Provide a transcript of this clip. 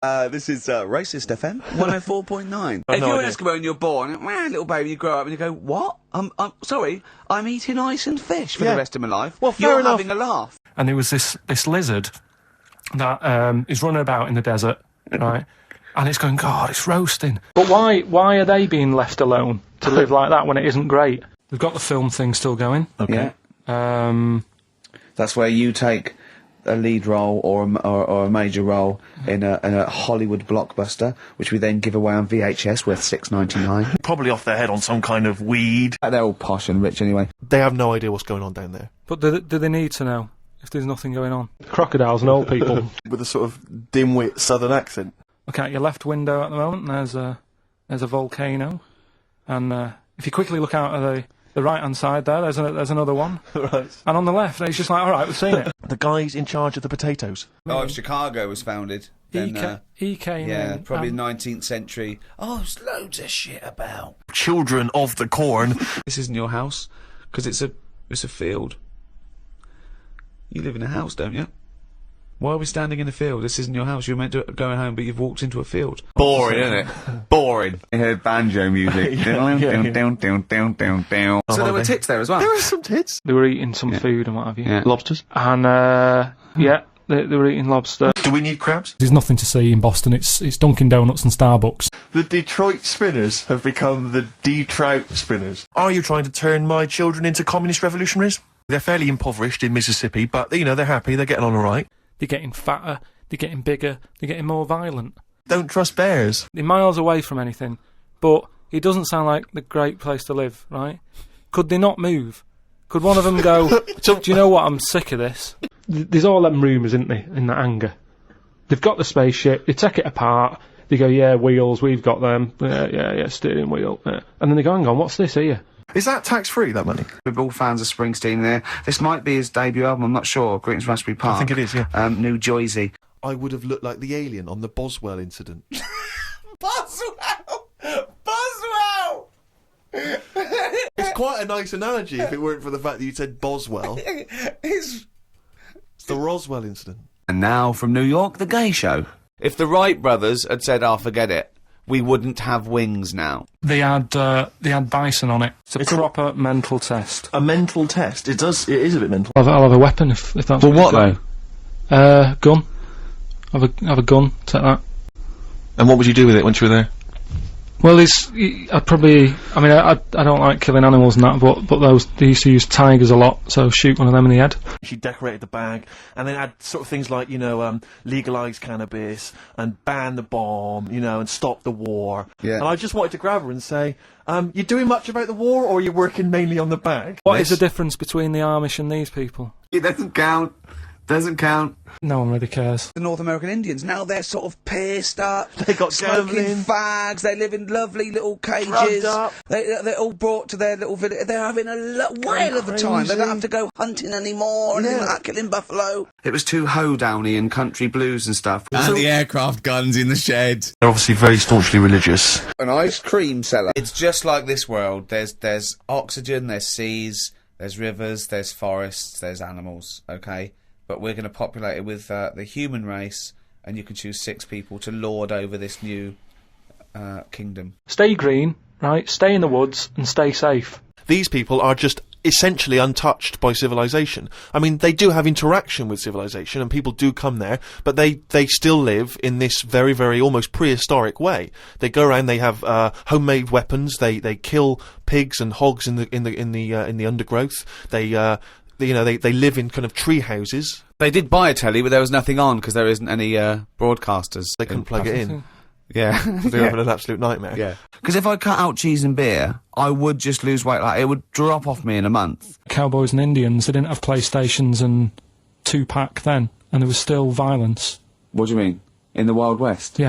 This is Racist FM 104.9. If you're in Eskimo and you're born, little baby, you grow up and you go, what? I'm sorry, I'm eating ice and fish for the rest of my life. Well, fair you're enough. having a laugh. And there was this lizard that is running about in the desert, right? And it's going, God, it's roasting. But why are they being left alone to live like that when it isn't great? They've got the film thing still going. Okay. Yeah. That's where you take a lead role or a major role in a Hollywood blockbuster, which we then give away on VHS worth $6.99. Probably off their head on some kind of weed. They're all posh and rich anyway. They have no idea what's going on down there. But do they need to know if there's nothing going on? Crocodiles and old people. With a sort of dimwit southern accent. Looking at your left window at the moment, there's a volcano. And if you quickly look out of the right-hand side there's another one. Right. And on the left, it's just like, all right, we've seen it. The guy's in charge of the potatoes. Oh, if Chicago was founded, then... He came yeah, in, probably 19th century. Oh, there's loads of shit about. Children of the corn. This isn't your house, because it's a field. You live in a house, don't you? Why are we standing in a field? This isn't your house. You're meant to go home, but you've walked into a field. Boring, isn't it? Boring. I heard banjo music. Down. So there were tits there as well? There were some tits. They were eating some food and what have you. Yeah. Lobsters. And, they were eating lobster. Do we need crabs? There's nothing to see in Boston. It's Dunkin' Donuts and Starbucks. The Detroit Spinners have become the D-Trout Spinners. Are you trying to turn my children into communist revolutionaries? They're fairly impoverished in Mississippi, but, you know, they're happy. They're getting on all right. They're getting fatter, they're getting bigger, they're getting more violent. Don't trust bears. They're miles away from anything, but it doesn't sound like the great place to live, right? Could they not move? Could one of them go, do you know what, I'm sick of this? There's all them rumours, isn't there, in that anger. They've got the spaceship, they take it apart, they go, yeah, wheels, we've got them, yeah, steering wheel. Yeah. And then they go, hang on, what's this here? Is that tax-free, that money? We're all fans of Springsteen there. This might be his debut album, I'm not sure. Greetings Raspberry Park. I think it is, yeah. New Jersey. I would have looked like the alien on the Boswell incident. Boswell! It's quite a nice analogy if it weren't for the fact that you said Boswell. It's the Roswell incident. And now from New York, The Gay Show. If the Wright brothers had said, forget it, we wouldn't have wings now. They had bison on it. It's a proper mental test. A mental test? It is a bit mental. I'll have a weapon if that's For what, though? Gun. Have a gun, take that. And what would you do with it once you were there? Well, I'd probably... I mean, I don't like killing animals and that, but they used to use tigers a lot, so shoot one of them in the head. She decorated the bag, and then had sort of things like, legalise cannabis, and ban the bomb, and stop the war. Yeah. And I just wanted to grab her and say, you doing much about the war, or are you working mainly on the bag? What is the difference between the Amish and these people? It doesn't count. Doesn't count. No one really cares. The North American Indians, now they're sort of pierced up. They got smoking gambling. fags. They live in lovely little cages. Drugged up. They're all brought to their little village. They're having a whale of a time. They don't have to go hunting anymore and anything like that, killing buffalo. It was too hoedowny and country blues and stuff. And the aircraft guns in the shed. They're obviously very staunchly religious. An ice cream seller. It's just like this world. There's oxygen, there's seas, there's rivers, there's forests, there's animals, okay? But we're going to populate it with the human race, and you can choose 6 people to lord over this new kingdom. Stay green, right? Stay in the woods and stay safe. These people are just essentially untouched by civilization. I mean, they do have interaction with civilization, and people do come there, but they still live in this very, very almost prehistoric way. They go around, they have homemade weapons, they kill pigs and hogs in the undergrowth. They live in kind of tree houses. They did buy a telly, but there was nothing on because there isn't any broadcasters. They couldn't plug it in. Yeah. They're having an absolute nightmare. Yeah. Because if I cut out cheese and beer, I would just lose weight. Like, it would drop off me in a month. Cowboys and Indians, they didn't have PlayStations and Tupac then, and there was still violence. What do you mean? In the Wild West? Yeah.